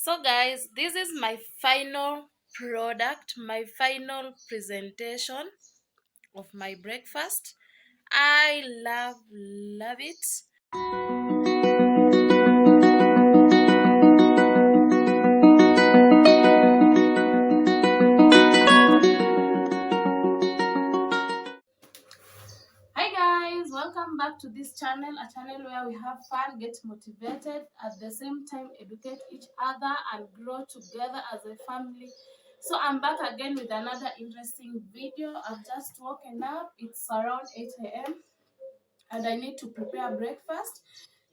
So guys, this is my final product, my final presentation of my breakfast. I love it. Hi guys, welcome back to this channel, a channel where we have fun, get motivated, at the same time educate each other and grow together as a family. So I'm back again with another interesting video. I've just woken up. It's around 8 a.m. and I need to prepare breakfast.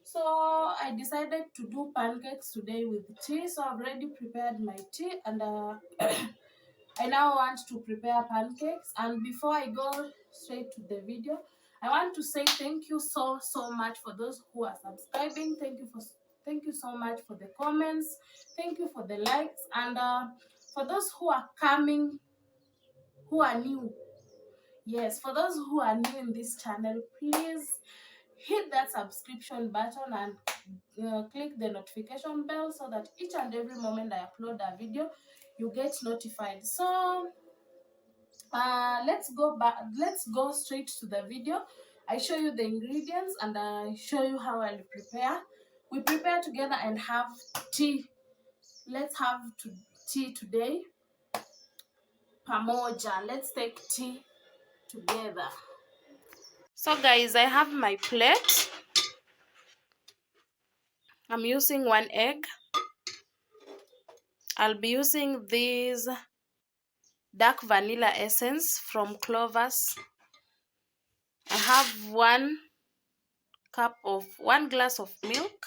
So I decided to do pancakes today with tea. So I've already prepared my tea and I now want to prepare pancakes. And before I go straight to the video, I want to say thank you so much for those who are subscribing. Thank you so much for the comments. Thank you for the likes, and for those who are coming, who are new. Yes, for those who are new in this channel, please hit that subscription button and click the notification bell so that each and every moment I upload a video, you get notified. So let's go straight to the video. I show you the ingredients and I show you how I'll prepare. We prepare together and have tea. Let's have tea today. Pamoja, let's take tea together. So guys, I have my plate. I'm using 1 egg. I'll be using this dark vanilla essence from Clovers. I have 1 glass of milk,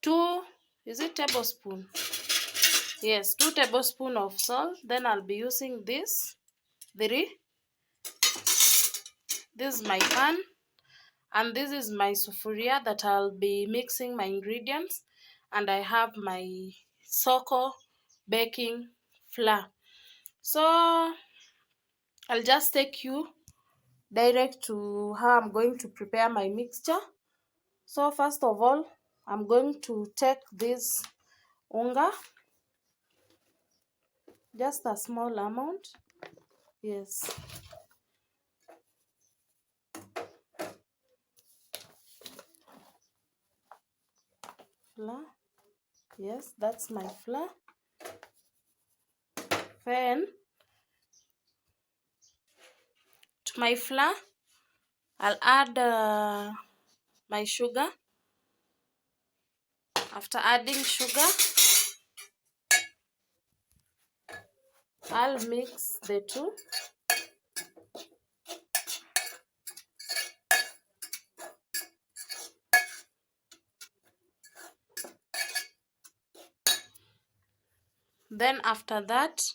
2 tablespoon? Yes, 2 tablespoon of salt. Then I'll be using this 3. This is my pan, and this is my sufuria that I'll be mixing my ingredients, and I have my Soko baking flour. So I'll just take you direct to how I'm going to prepare my mixture. So first of all, I'm going to take this unga, just a small amount. Yes. Flour. Yes, that's my flour. Then to my flour, I'll add my sugar. After adding sugar, I'll mix the two. Then after that,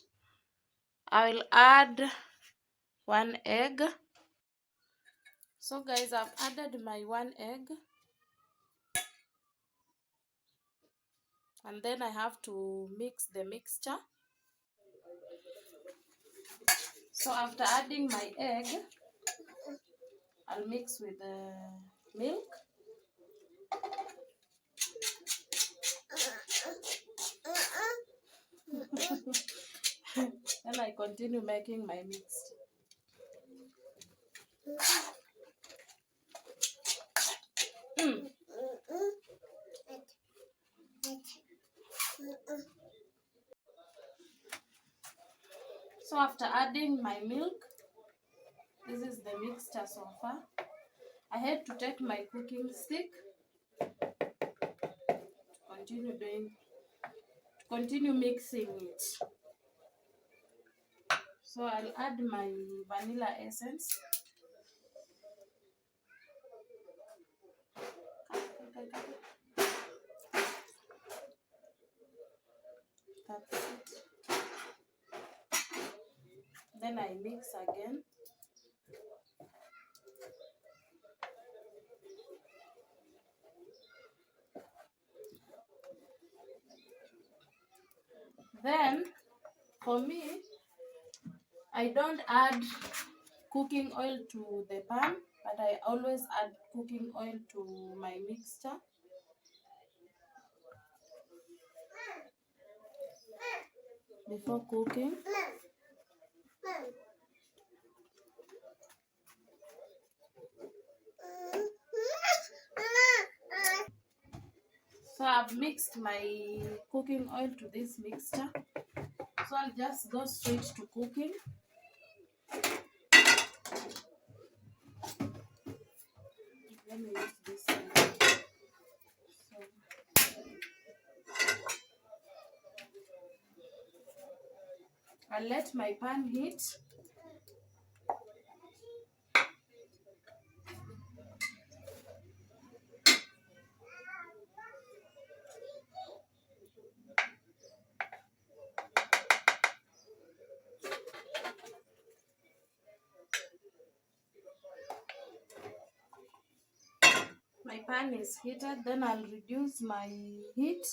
I'll add 1 egg. So guys, I've added my 1 egg. And then I have to mix the mixture. So after adding my egg, I'll mix with the milk. Then I continue making my mix. So after adding my milk, this is the mixture so far. I had to take my cooking stick to continue mixing it. So I'll add my vanilla essence. That's it. Then I mix again. Then, for me, I don't add cooking oil to the pan, but I always add cooking oil to my mixture. before cooking. So I've mixed my cooking oil to this mixture. So I'll just go straight to cooking. Let me use this one. So, I'll let my pan heat. My pan is heated, then I'll reduce my heat.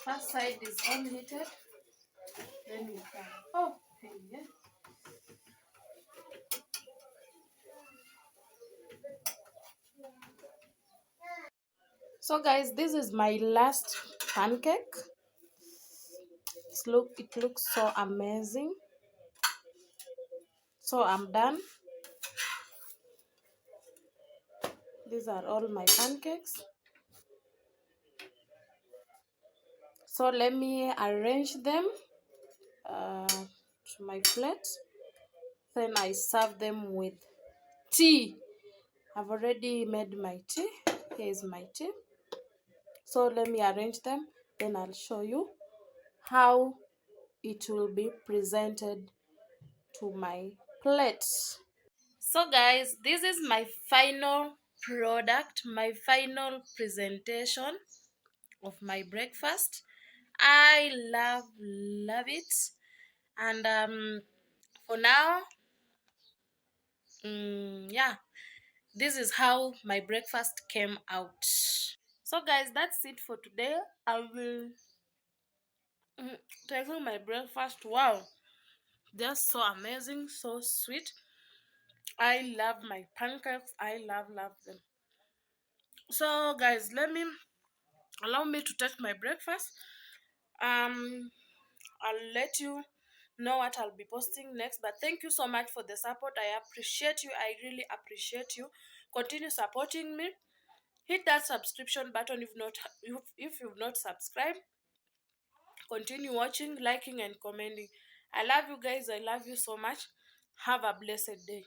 First side is unheated, then we can. Oh, hey, yeah. So guys, this is my last pancake. It looks so amazing. So I'm done. These are all my pancakes. So let me arrange them to my plate. Then I serve them with tea. I've already made my tea. Here's my tea. So let me arrange them. Then I'll show you how it will be presented to my plate. So guys, this is my final product, my final presentation of my breakfast. I love it. And for now, yeah, this is how my breakfast came out. So guys, that's it for today. I will take my breakfast. Wow, they're so amazing, so sweet. I love my pancakes. I love them. So guys, allow me to take my breakfast. I'll let you know what I'll be posting next. But thank you so much for the support. I appreciate you. I really appreciate you. Continue supporting me. Hit that subscription button if you've not subscribed. Continue watching, liking, and commenting. I love you guys. I love you so much. Have a blessed day.